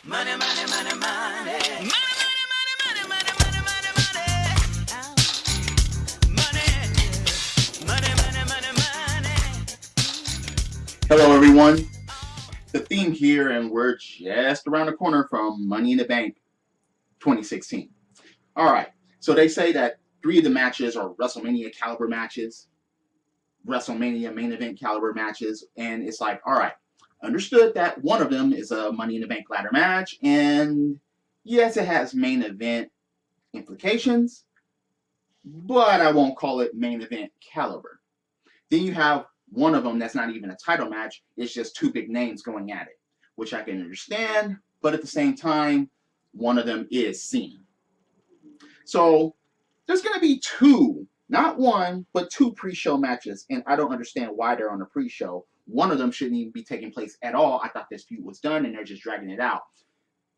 Money, money, money, money. Money, money, money, money, money, money, money, money. Money, money, money, money, money. Hello, everyone. The theme here, and we're just around the corner from Money in the Bank 2016. All right. So they say that 3 of the matches are WrestleMania caliber matches, WrestleMania main event caliber matches, and it's like, all right, understood that one of them is a Money in the Bank ladder match, and yes, it has main event implications, but I won't call it main event caliber. Then you have one of them that's not even a title match. It's just 2 big names going at it, which I can understand, but at the same time, one of them is Cena. So there's going to be 2, not 1, but 2 pre-show matches, and I don't understand why they're on the pre-show. One of them shouldn't even be taking place at all. I thought this feud was done, and they're just dragging it out.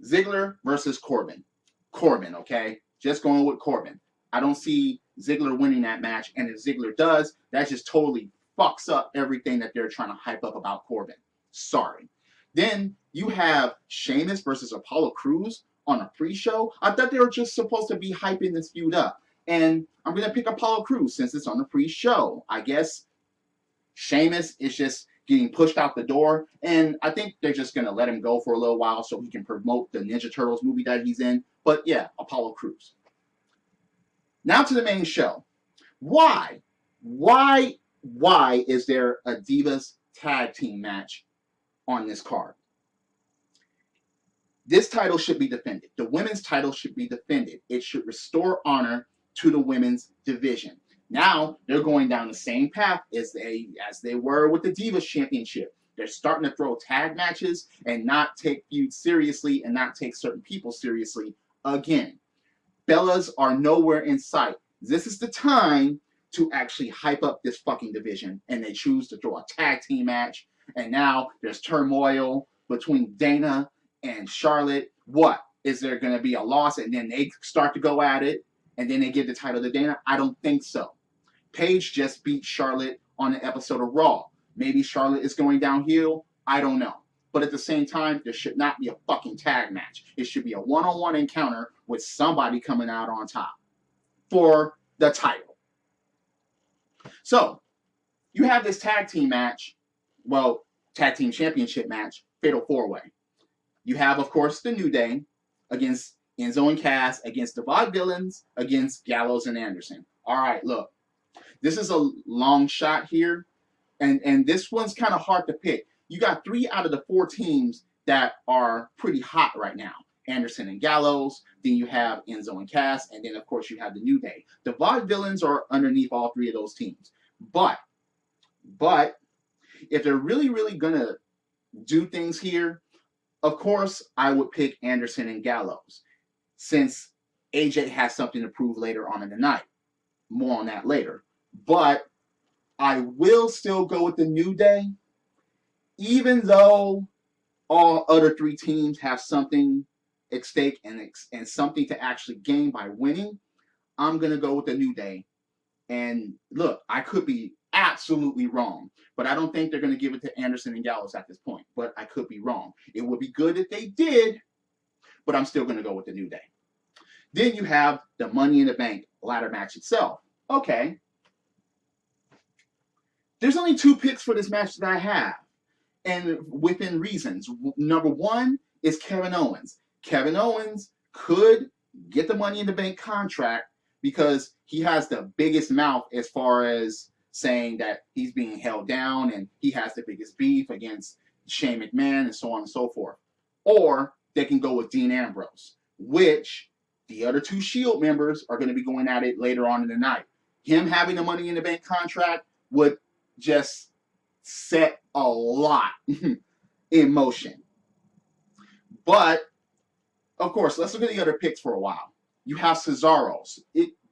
Ziggler versus Corbin. Corbin, okay? Just going with Corbin. I don't see Ziggler winning that match, and if Ziggler does, that just totally fucks up everything that they're trying to hype up about Corbin. Sorry. Then you have Sheamus versus Apollo Crews on a pre-show. I thought they were just supposed to be hyping this feud up. And I'm going to pick Apollo Crews since it's on the pre-show. I guess Sheamus is just getting pushed out the door, and I think they're just going to let him go for a little while so he can promote the Ninja Turtles movie that he's in. But yeah, Apollo Crews. Now to the main show. Why is there a Divas tag team match on this card? This title should be defended. The women's title should be defended. It should restore honor to the women's division. Now they're going down the same path as they were with the Divas Championship. They're starting to throw tag matches and not take feuds seriously and not take certain people seriously again. Bellas are nowhere in sight. This is the time to actually hype up this fucking division, and they choose to throw a tag team match, and now there's turmoil between Dana and Charlotte. What? Is there going to be a loss, and then they start to go at it, and then they give the title to Dana? I don't think so. Paige just beat Charlotte on an episode of Raw. Maybe Charlotte is going downhill. I don't know. But at the same time, there should not be a fucking tag match. It should be a one-on-one encounter with somebody coming out on top for the title. So, you have this tag team match, well, tag team championship match, Fatal 4-Way. You have, of course, the New Day against Enzo and Cass, against the Vaudevillains, against Gallows and Anderson. All right, look, this is a long shot here, and this one's kind of hard to pick. You got 3 out of the 4 teams that are pretty hot right now. Anderson and Gallows, then you have Enzo and Cass, and then, of course, you have the New Day. The Vaudevillains are underneath all 3 of those teams. But, if they're really, really going to do things here, of course, I would pick Anderson and Gallows, since AJ has something to prove later on in the night. More on that later. But I will still go with the New Day, even though all other 3 teams have something at stake and something to actually gain by winning. I'm going to go with the New Day. And look, I could be absolutely wrong, but I don't think they're going to give it to Anderson and Gallows at this point. But I could be wrong. It would be good if they did, but I'm still going to go with the New Day. Then you have the Money in the Bank ladder match itself. Okay. There's only 2 picks for this match that I have, and within reasons. Number 1 is Kevin Owens. Kevin Owens could get the Money in the Bank contract because he has the biggest mouth as far as saying that he's being held down and he has the biggest beef against Shane McMahon and so on and so forth. Or they can go with Dean Ambrose, which the other 2 Shield members are going to be going at it later on in the night. Him having the Money in the Bank contract would just set a lot in motion. But, of course, let's look at the other picks for a while. You have Cesaro.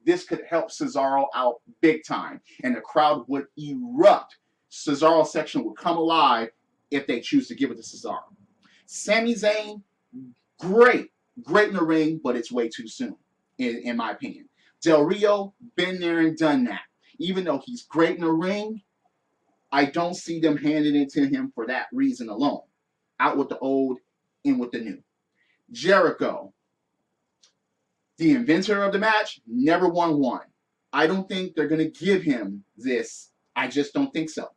This could help Cesaro out big time, and the crowd would erupt. Cesaro's section would come alive if they choose to give it to Cesaro. Sami Zayn, great in the ring, but it's way too soon, in my opinion. Del Rio, been there and done that. Even though he's great in the ring, I don't see them handing it to him for that reason alone. Out with the old, in with the new. Jericho, the inventor of the match, never won one. I don't think they're going to give him this. I just don't think so.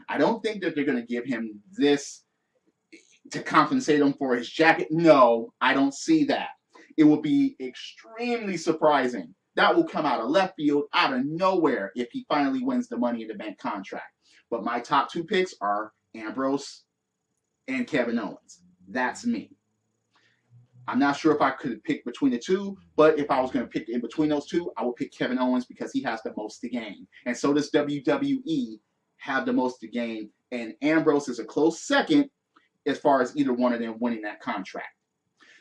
I don't think that they're going to give him this to compensate him for his jacket. No, I don't see that. It will be extremely surprising. That will come out of left field, out of nowhere, if he finally wins the Money in the Bank contract. But my top two picks are Ambrose and Kevin Owens. That's me. I'm not sure if I could pick between the two, but if I was going to pick in between those two, I would pick Kevin Owens because he has the most to gain. And so does WWE have the most to gain. And Ambrose is a close second as far as either one of them winning that contract.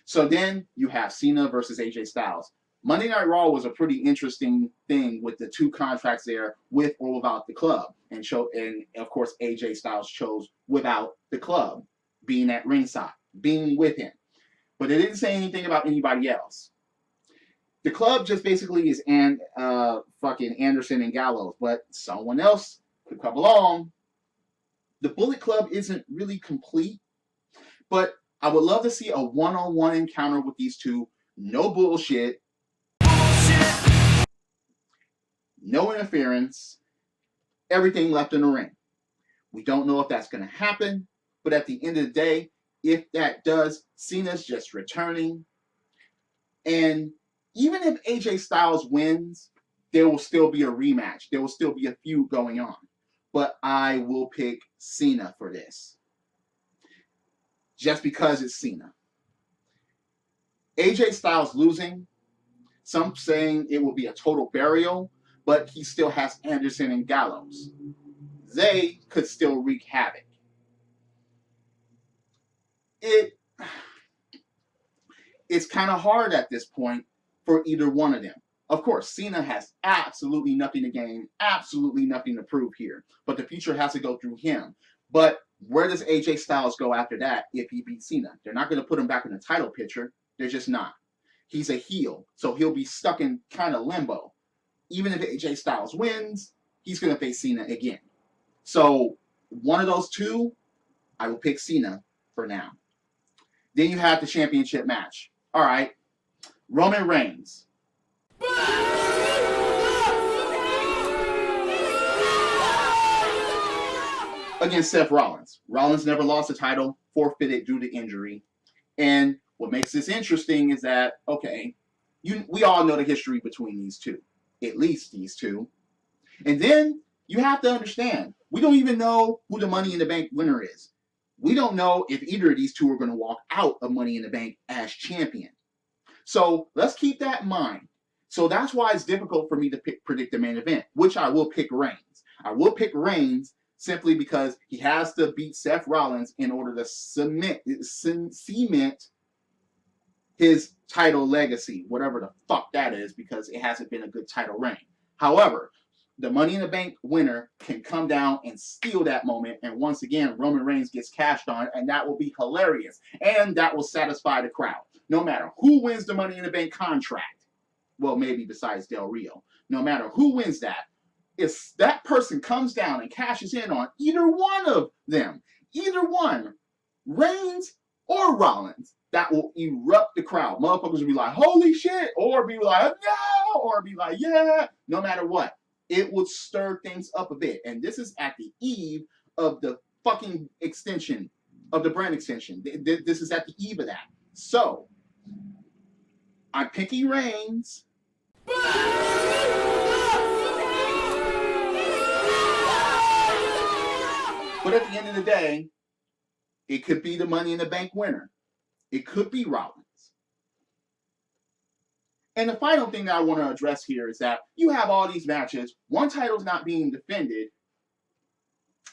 So then you have Cena versus AJ Styles. Monday Night Raw was a pretty interesting thing with the two contracts there, with or without the club. And of course, AJ Styles chose without the club, being at ringside, being with him. But it didn't say anything about anybody else. The club just basically is fucking Anderson and Gallows, but someone else could come along. The Bullet Club isn't really complete, but I would love to see a one-on-one encounter with these two. No bullshit. No interference. Everything left in the ring. We don't know if that's going to happen, but at the end of the day, if that does, Cena's just returning. And even if AJ Styles wins, there will still be a rematch. There will still be a feud going on. But I will pick Cena for this. Just because it's Cena. AJ Styles losing, some saying it will be a total burial, but he still has Anderson and Gallows. They could still wreak havoc. It's kind of hard at this point for either one of them. Of course, Cena has absolutely nothing to gain, absolutely nothing to prove here. But the future has to go through him. But where does AJ Styles go after that if he beats Cena? They're not going to put him back in the title picture. They're just not. He's a heel, so he'll be stuck in kind of limbo. Even if AJ Styles wins, he's going to face Cena again. So one of those two, I will pick Cena for now. Then you have the championship match. All right, Roman Reigns. Against Seth Rollins. Rollins never lost the title, forfeited due to injury. And what makes this interesting is that, okay, we all know the history between these two. At least these two. And then you have to understand, we don't even know who the Money in the Bank winner is. We don't know if either of these two are going to walk out of Money in the Bank as champion. So let's keep that in mind. So that's why it's difficult for me to predict the main event, which I will pick Reigns. I will pick Reigns simply because he has to beat Seth Rollins in order to cement his title legacy, whatever the fuck that is, because it hasn't been a good title reign. However, the Money in the Bank winner can come down and steal that moment, and once again, Roman Reigns gets cashed on, and that will be hilarious, and that will satisfy the crowd. No matter who wins the Money in the Bank contract, well, maybe besides Del Rio, no matter who wins that, if that person comes down and cashes in on either one of them, either one, Reigns or Rollins, that will erupt the crowd. Motherfuckers will be like, holy shit, or be like, no, or be like, yeah, no matter what. It would stir things up a bit. And this is at the eve of the fucking extension, of the brand extension. This is at the eve of that. So, I'm picking Reigns. But at the end of the day, it could be the Money in the Bank winner. It could be Rollins. And the final thing that I want to address here is that you have all these matches. One title's not being defended.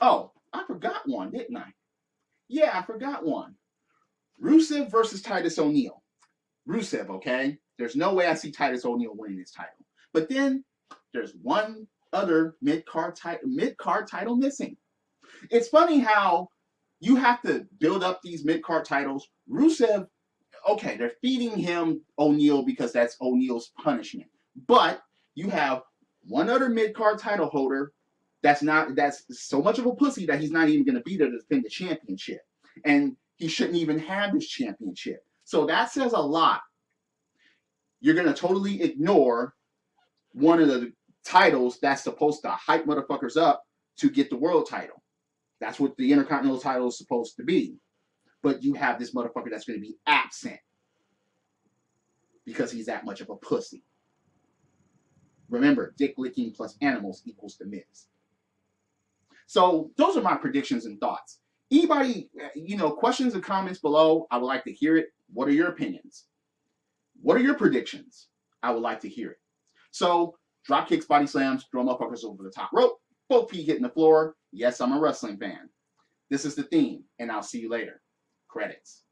Oh, I forgot one, didn't I? Yeah, I forgot one. Rusev versus Titus O'Neil. Rusev, okay? There's no way I see Titus O'Neil winning this title. But then there's one other mid-card title missing. It's funny how you have to build up these mid-card titles. Rusev, okay, they're feeding him O'Neil because that's O'Neil's punishment. But you have one other mid-card title holder that's so much of a pussy that he's not even going to be there to defend the championship. And he shouldn't even have this championship. So that says a lot. You're going to totally ignore one of the titles that's supposed to hype motherfuckers up to get the world title. That's what the Intercontinental title is supposed to be. But you have this motherfucker that's going to be absent because he's that much of a pussy. Remember, dick licking plus animals equals The Miz. So those are my predictions and thoughts. Anybody, questions and comments below, I would like to hear it. What are your opinions? What are your predictions? I would like to hear it. So, drop kicks, body slams, throw motherfuckers over the top rope, both feet hitting the floor. Yes, I'm a wrestling fan. This is the theme, and I'll see you later. Credits.